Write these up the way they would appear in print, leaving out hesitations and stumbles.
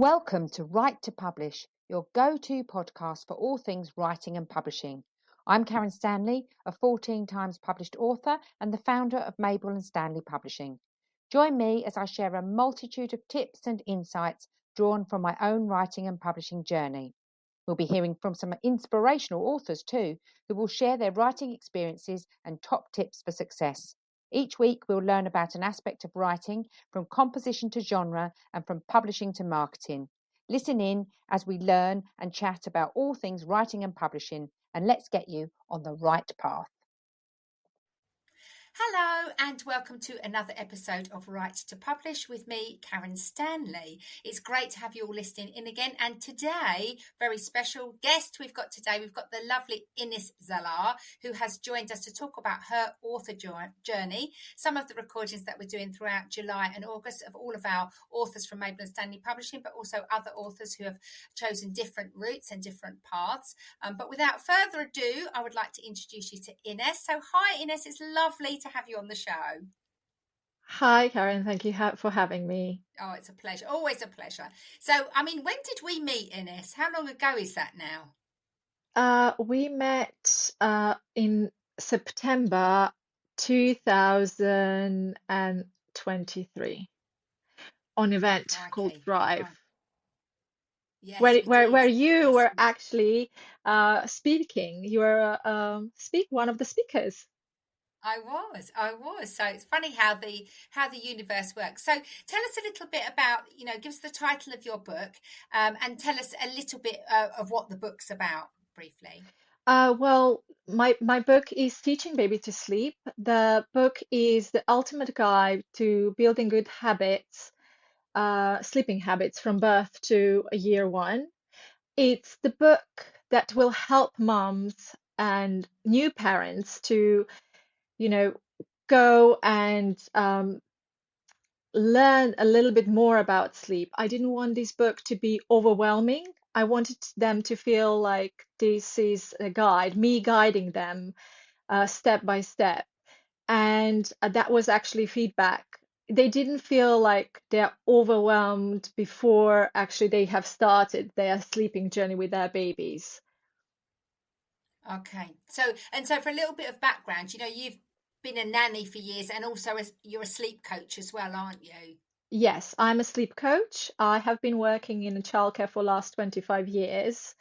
Welcome to Write to Publish, your go-to podcast for all things writing and publishing. I'm Karen Stanley, a 14 times published author and the founder of Mabel and Stanley Publishing. Join me as I share a multitude of tips and insights drawn from my own writing and publishing journey. We'll be hearing from some inspirational authors too, who will share their writing experiences and top tips for success. Each week, we'll learn about an aspect of writing, from composition to genre and from publishing to marketing. Listen in as we learn and chat about all things writing and publishing, and let's get you on the right path. Hello and welcome to another episode of Write to Publish with me, Karen Stanley. It's great to have you all listening in again. And today, very special guest we've got the lovely Ines Zdelar, who has joined us to talk about her author journey, some of the recordings that we're doing throughout July and August of all of our authors from Mabel and Stanley Publishing, but also other authors who have chosen different routes and different paths. But without further ado, I would like to introduce you to Ines. So hi Ines, it's lovely to have you on the show. Hi, Karen. Thank you for having me. Oh, it's a pleasure. Always a pleasure. So, when did we meet, Ines? How long ago is that now? We met in September 2023 on an event called Thrive, yes, where you were actually speaking. You were one of the speakers. I was. So it's funny how the universe works. So tell us a little bit about, give us the title of your book, and tell us a little bit of what the book's about briefly. Well, my book is Teaching Baby to Sleep. The book is the ultimate guide to building good habits, sleeping habits from birth to year one. It's the book that will help moms and new parents to go and learn a little bit more about sleep. I didn't want this book to be overwhelming. I wanted them to feel like this is a guide, me guiding them step by step. And that was actually feedback. They didn't feel like they're overwhelmed before actually they have started their sleeping journey with their babies. Okay. So for a little bit of background, you've been a nanny for years, and also you're a sleep coach as well, aren't you? Yes, I'm a sleep coach. I have been working in childcare for the last 25 years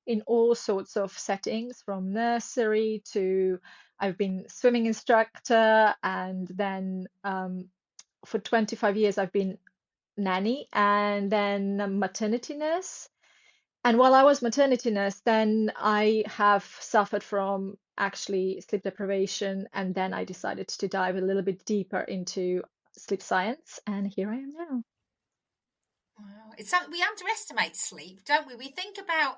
in all sorts of settings, from nursery to I've been swimming instructor, and then for 25 years I've been nanny, and then a maternity nurse. And while I was maternity nurse, then I have suffered from actually sleep deprivation, and then I decided to dive a little bit deeper into sleep science, and here I am now. Wow. It's something we underestimate sleep, don't we? We think about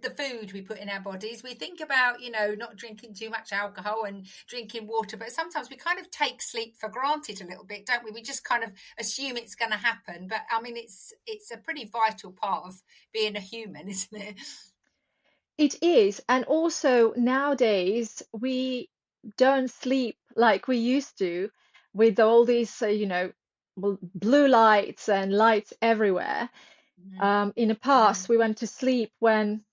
the food we put in our bodies. We think about, not drinking too much alcohol and drinking water, but sometimes we kind of take sleep for granted a little bit, don't we? We just kind of assume it's going to happen. But it's a pretty vital part of being a human, isn't it? It is. And also nowadays, we don't sleep like we used to with all these, blue lights and lights everywhere. In the past, we went to sleep when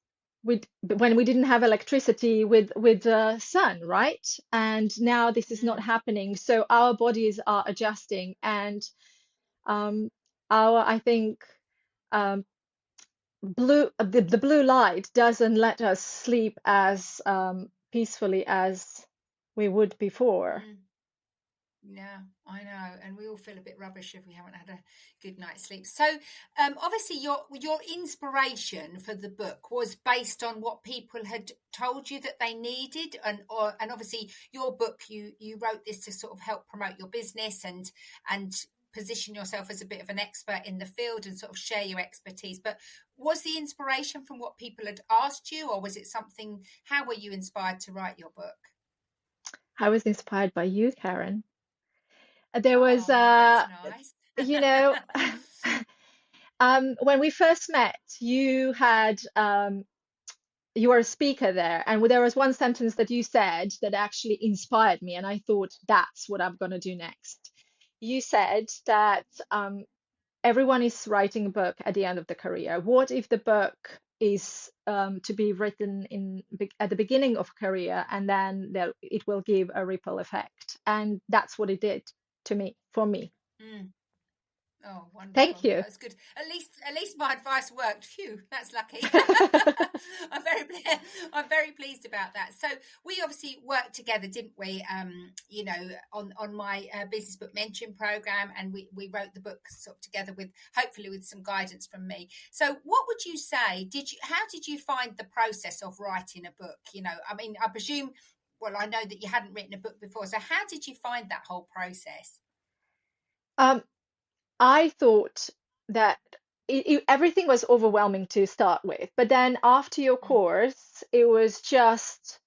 we didn't have electricity with the sun, right? And now this is not happening. So our bodies are adjusting, and I think the blue light doesn't let us sleep as peacefully as we would before. Yeah, I know, and we all feel a bit rubbish if we haven't had a good night's sleep. So, obviously, your inspiration for the book was based on what people had told you that they needed, and obviously, your book you wrote this to sort of help promote your business and position yourself as a bit of an expert in the field and sort of share your expertise. But was the inspiration from what people had asked you, or was it something? How were you inspired to write your book? I was inspired by you, Karen. There was, that's nice. When we first met, you were a speaker there, and there was one sentence that you said that actually inspired me, and I thought that's what I'm going to do next. You said that everyone is writing a book at the end of the career. What if the book is to be written at the beginning of a career, and then it will give a ripple effect? And that's what it did for me. Mm. Oh, Thank wonderful. you. That's good. At least my advice worked. Phew, that's lucky. I'm very pleased about that. So we obviously worked together, didn't we? You know, on my business book mentoring program, and we wrote the book sort of together with, hopefully with some guidance from me. So what would you say? How did you find the process of writing a book? You know, I mean, I presume, well, I know that you hadn't written a book before. So how did you find that whole process? Um, I thought that everything was overwhelming to start with, but then after your Mm, course, it was just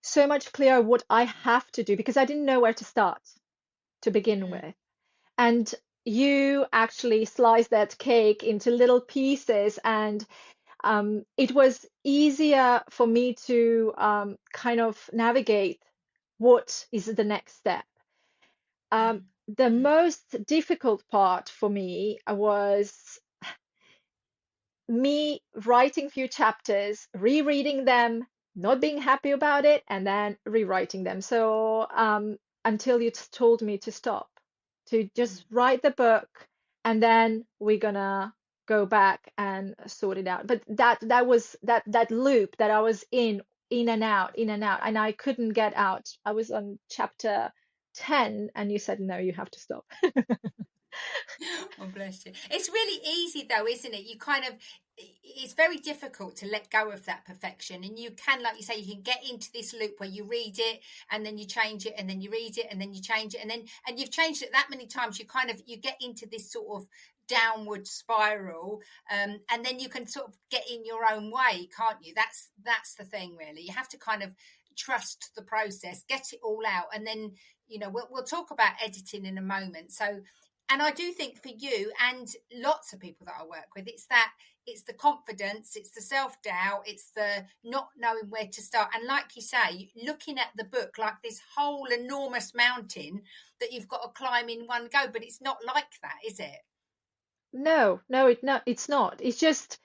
so much clearer what I have to do, because I didn't know where to start to begin mm, with. And you actually sliced that cake into little pieces, and it was easier for me to kind of navigate what is the next step. mm, The mm. most difficult part for me was me writing few chapters, rereading them, not being happy about it, and then rewriting them. So until you told me to stop, to Mm. just write the book, and then we're gonna go back and sort it out. But that was that loop that I was in and out, in and out, and I couldn't get out. I was on chapter 10, and you said, no, you have to stop. Oh, bless you. It's really easy though, isn't it? You kind of, it's very difficult to let go of that perfection. And you can, like you say, you can get into this loop where you read it and then you change it and then you read it and then you change it. And you've changed it that many times, you get into this sort of downward spiral. And then you can sort of get in your own way, can't you? That's the thing, really. You have to kind of trust the process, get it all out. And then, we'll talk about editing in a moment. So, and I do think for you and lots of people that I work with, it's the confidence, it's the self-doubt, it's the not knowing where to start. And like you say, looking at the book like this whole enormous mountain that you've got to climb in one go, but it's not like that, is it? No, it's not. It's just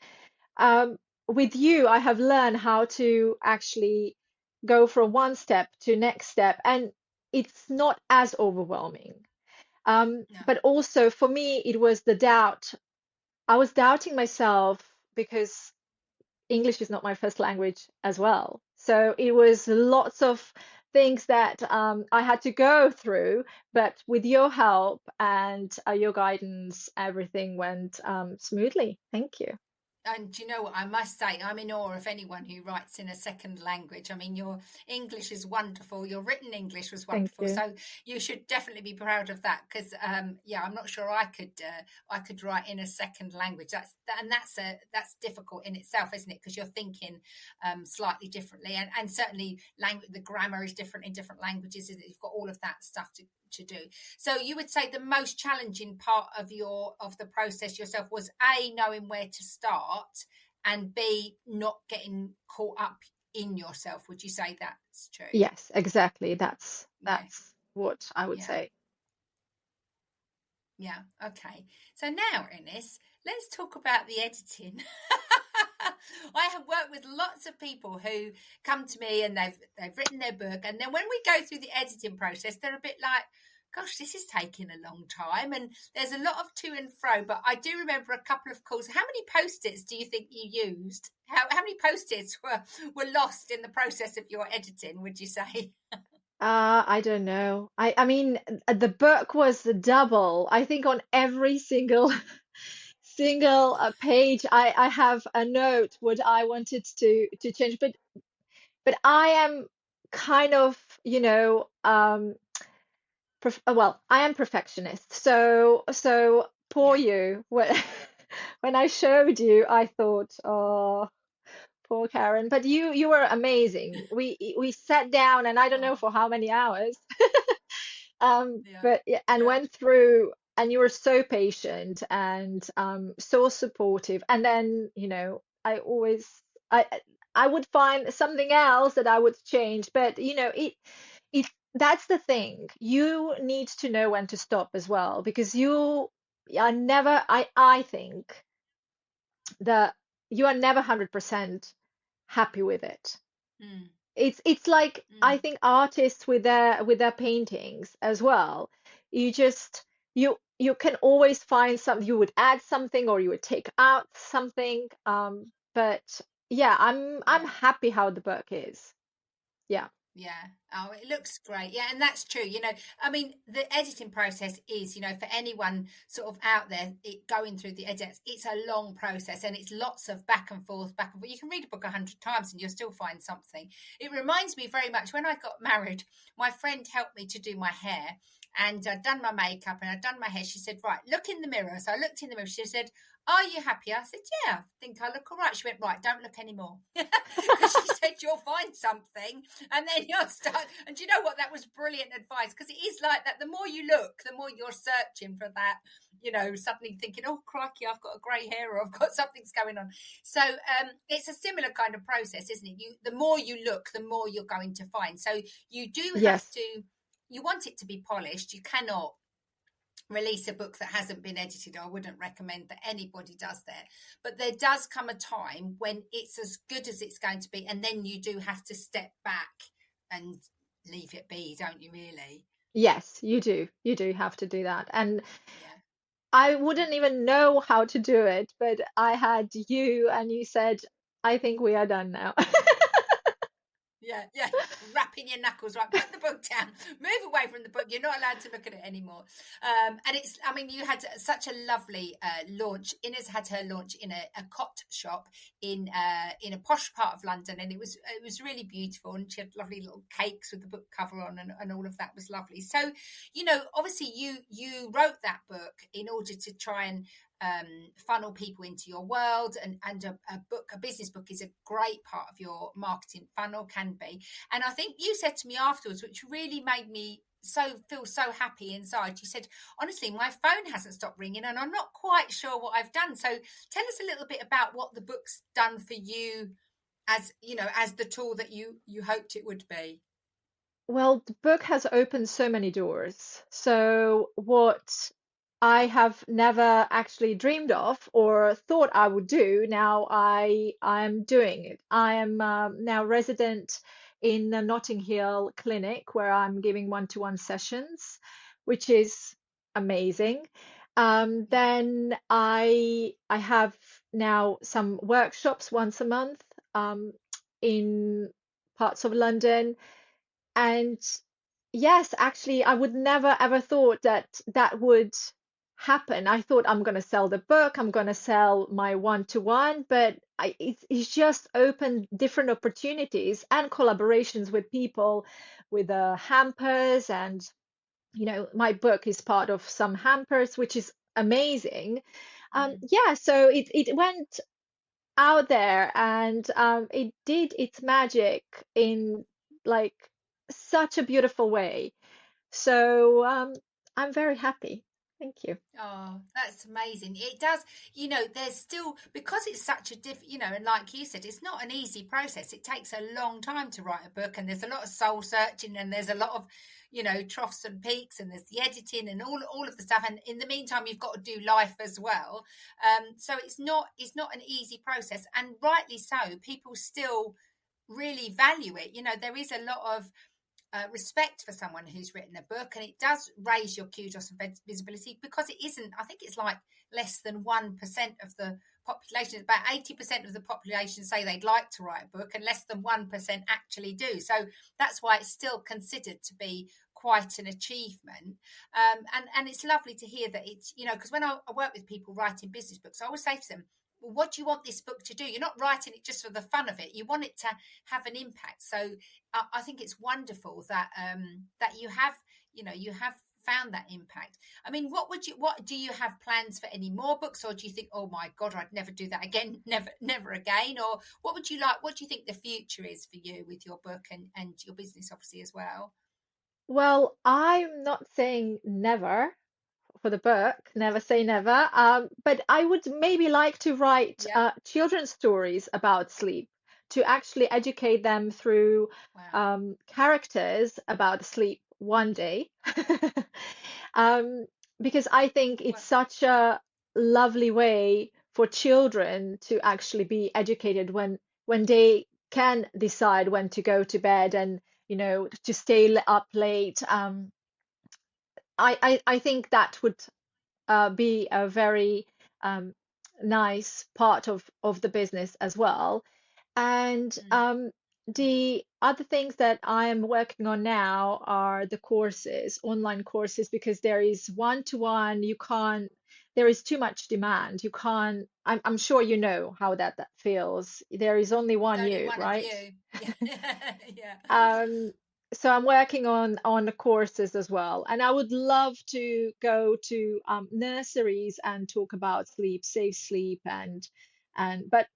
with you, I have learned how to actually go from one step to next step, and it's not as overwhelming. No. But also for me, it was the doubt. I was doubting myself because English is not my first language as well. So it was lots of things that I had to go through, but with your help and your guidance, everything went smoothly. Thank you. And do you know what I must say? I'm in awe of anyone who writes in a second language. I mean, your English is wonderful. Your written English was Thank wonderful. you. So you should definitely be proud of that. Because yeah, I'm not sure I could write in a second language. That's difficult in itself, isn't it? Because you're thinking slightly differently, and certainly language, the grammar is different in different languages. You've got all of that stuff to do. So you would say the most challenging part of the process yourself was A, knowing where to start, and B, not getting caught up in yourself. Would you say that's true? Yes, exactly. That's Yeah, that's what I would yeah, say. yeah. Okay. So now, Ines, let's talk about the editing. I have worked with lots of people who come to me and they've written their book, and then when we go through the editing process, they're a bit like, "Gosh, this is taking a long time," and there's a lot of to and fro. But I do remember a couple of calls. How many post-its do you think you used? How many post-its were lost in the process of your editing? Would you say? I don't know. I mean, the book was double. I think on every single single page, I have a note what I wanted to change. But I am kind of, well, I am perfectionist. So poor Yeah. you. When when I showed you, I thought, oh, poor Karen. But you were amazing. We sat down, and I don't know Oh, for how many hours, yeah. but yeah, and Yeah. went through. And you were so patient and so supportive. And then, I always I I would find something else that I would change. But it that's the thing. You need to know when to stop as well, because I think that you are never 100% happy with it. Mm, It's like, I mm, think artists with their paintings as well. You just you can always find something, you would add something or you would take out something. But yeah, I'm yeah. happy how the book is. Yeah. Yeah. Oh, it looks great. Yeah, and that's true. I mean, the editing process is, for anyone sort of out there going through the edits, it's a long process and it's lots of back and forth, back and forth. You can read a book 100 times and you'll still find something. It reminds me very much when I got married, my friend helped me to do my hair and I'd done my makeup and I'd done my hair. She said, right, look in the mirror. So I looked in the mirror. She said, are you happy? I said, yeah, I think I look all right. She went, right, don't look anymore. Because she said, you'll find something and then you'll start. And do you know what? That was brilliant advice because it is like that. The more you look, the more you're searching for that, suddenly thinking, oh, crikey, I've got a grey hair or I've got something's going on. So it's a similar kind of process, isn't it? The more you look, the more you're going to find. So you do have Yes. to, you want it to be polished. You cannot release a book that hasn't been edited. I wouldn't recommend that anybody does that, but there does come a time when it's as good as it's going to be, and then you do have to step back and leave it be, don't you, really? Yes, you do. You do have to do that. And Yeah. I wouldn't even know how to do it, but I had you and you said, I think we are done now. Yeah, yeah. Rapping your knuckles, right? Put the book down. Move away from the book. You're not allowed to look at it anymore. And I mean, you had such a lovely launch. Ines had her launch in a cot shop in a posh part of London, and it was really beautiful. And she had lovely little cakes with the book cover on, and all of that was lovely. So, obviously, you wrote that book in order to try and funnel people into your world, and a business book is a great part of your marketing funnel, can be. And I think you said to me afterwards, which really made me feel so happy inside. You said, honestly, my phone hasn't stopped ringing and I'm not quite sure what I've done. So tell us a little bit about what the book's done for you, as the tool that you hoped it would be. Well, the book has opened so many doors. So, what I have never actually dreamed of or thought I would do, now I'm doing it. I am now resident in the Notting Hill clinic where I'm giving one-to-one sessions, which is amazing. Yeah. Then I have now some workshops once a month in parts of London. And yes, actually, I would never ever thought that that would happen. I thought I'm going to sell the book, I'm going to sell my one-to-one, but it's just opened different opportunities and collaborations with people with hampers. And, my book is part of some hampers, which is amazing. Mm. Yeah, so it went out there and it did its magic in like such a beautiful way. So I'm very happy. Thank you. Oh, that's amazing. It does, there's still, because it's such a and like you said, it's not an easy process. It takes a long time to write a book, and there's a lot of soul searching, and there's a lot of, troughs and peaks, and there's the editing and all of the stuff. And in the meantime, you've got to do life as well. So it's not an easy process, and rightly so. People still really value it. There is a lot of respect for someone who's written a book, and it does raise your kudos and visibility, because it isn't, I think it's like less than 1% of the population. About 80% of the population say they'd like to write a book, and less than 1% actually do. So that's why it's still considered to be quite an achievement. And it's lovely to hear that it's, because when I work with people writing business books, I always say to them, well, what do you want this book to do? You're not writing it just for the fun of it. You want it to have an impact. So I think it's wonderful that you have found that impact. I mean, what do you have plans for any more books, or do you think, oh my God, I'd never do that again, never again? Or what would you like? What do you think the future is for you with your book and your business, obviously, as well? Well, I'm not saying never for the book, never say never. But I would maybe like to write Yeah. children's stories about sleep to actually educate them through Wow. characters about sleep one day. Um, because I think it's Well, such a lovely way for children to actually be educated when they can decide when to go to bed and to stay up late. I think that would be a very um, nice part of the business as well. And mm, the other things that I am working on now are the courses, online courses, because there is one-to-one, you can't, there is too much demand. You can't, I'm sure you know how that feels. There is only one only you, one of right? you. Yeah. Yeah. Um, so I'm working on the courses as well, and I would love to go to nurseries and talk about sleep, safe sleep, and but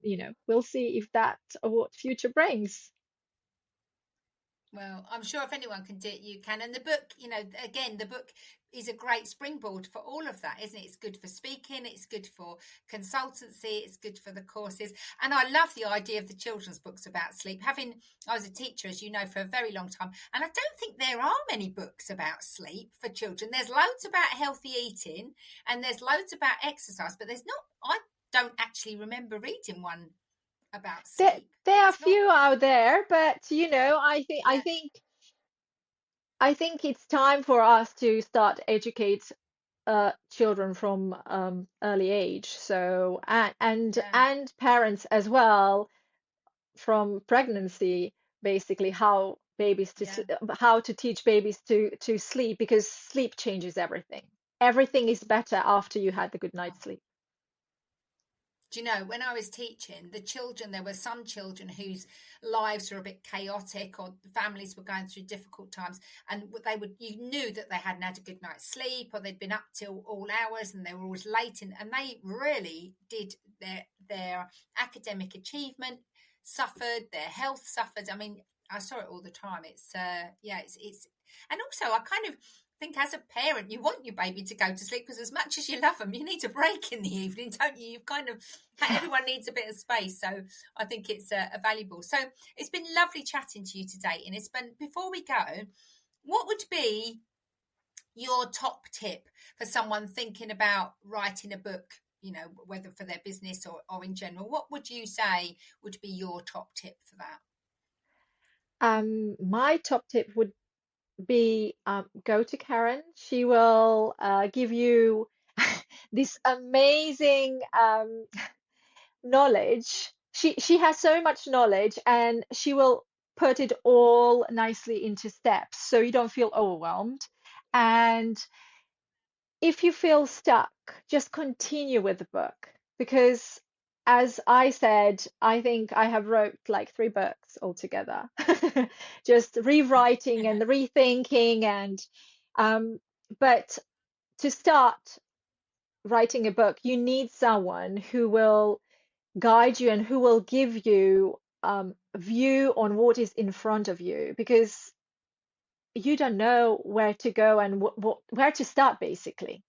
we'll see if that what future brings. Well, I'm sure if anyone can do it, you can. And the book, again, the book is a great springboard for all of that, isn't it? It's good for speaking, it's good for consultancy, it's good for the courses. And I love the idea of the children's books about sleep. I was a teacher, as you know, for a very long time, and I don't think there are many books about sleep for children. There's loads about healthy eating and there's loads about exercise, but I don't actually remember reading one about There sleep. there are It's not, few out there, but I think I yeah, think I think it's time for us to start educate children from early age. So yeah, and parents as well from pregnancy, basically yeah. how to teach babies to sleep, because sleep changes everything. Everything is better after you had the good night's sleep. Do you know, when I was teaching the children, there were some children whose lives were a bit chaotic or families were going through difficult times, and you knew that they hadn't had a good night's sleep or they'd been up till all hours and they were always late, and they really did their academic achievement suffered, their health suffered. I mean, I saw it all the time. It's and also I kind of think as a parent you want your baby to go to sleep, because as much as you love them, you need a break in the evening, don't you? You've kind of everyone needs a bit of space, so I think it's a valuable. So it's been lovely chatting to you today, and it's been, before we go, what would be your top tip for someone thinking about writing a book, whether for their business or in general? What would you say would be your top tip for that? My top tip would be go to Karen. She will give you this amazing knowledge. She has so much knowledge, and she will put it all nicely into steps so you don't feel overwhelmed. And if you feel stuck, just continue with the book, because as I said, I think I have wrote like 3 books altogether. Just rewriting and rethinking and um but to start writing a book, you need someone who will guide you and who will give you view on what is in front of you, because you don't know where to go and where to start, basically.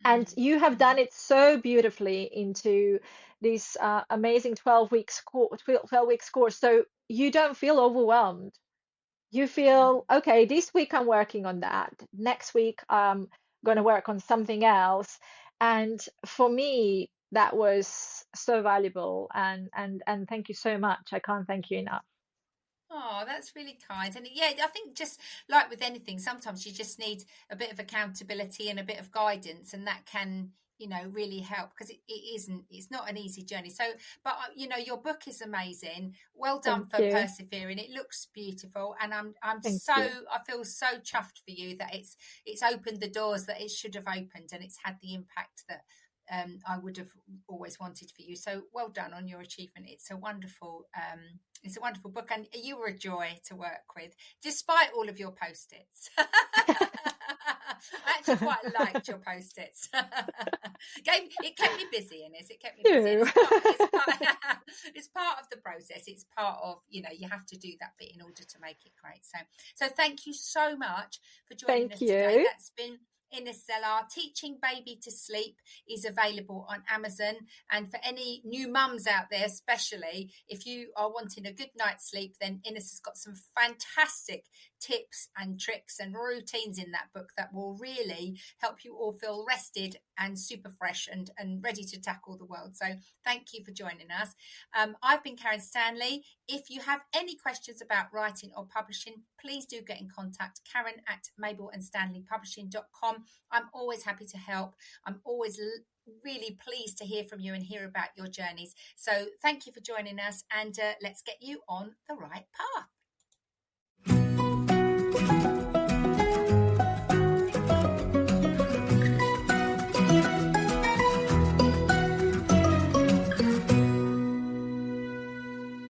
And Mm, you have done mm, it so beautifully into this amazing 12 weeks course. So you don't feel overwhelmed. You no. feel, okay, this week I'm working on that. Next week I'm going to work on something else. And for me, that was so valuable. And thank you so much. I can't thank you enough. Oh, that's really kind. And yeah, I think just like with anything, sometimes you just need a bit of accountability and a bit of guidance, and that can, really help, because it's not an easy journey. So, but your book is amazing. Well done Thank for you. persevering. It looks beautiful, and Thank you. I feel so chuffed for you that it's opened the doors that it should have opened, and it's had the impact that I would have always wanted for you. So well done on your achievement. It's a wonderful book, and you were a joy to work with, despite all of your post-its. I actually quite liked your post-its. It kept me busy, Ines. It kept me busy, and You. it's part of the process. It's part of, you have to do that bit in order to make it great. So thank you so much for joining Thank us today. you. That's been Ines Zdelar, Teaching Baby to Sleep, is available on Amazon. And for any new mums out there, especially if you are wanting a good night's sleep, then Ines has got some fantastic tips and tricks and routines in that book that will really help you all feel rested and super fresh and ready to tackle the world. So thank you for joining us. I've been Karen Stanley. If you have any questions about writing or publishing, please do get in contact, karen@mabelandstanleypublishing.com. I'm always happy to help. I'm always really pleased to hear from you and hear about your journeys. So thank you for joining us, and let's get you on the right path.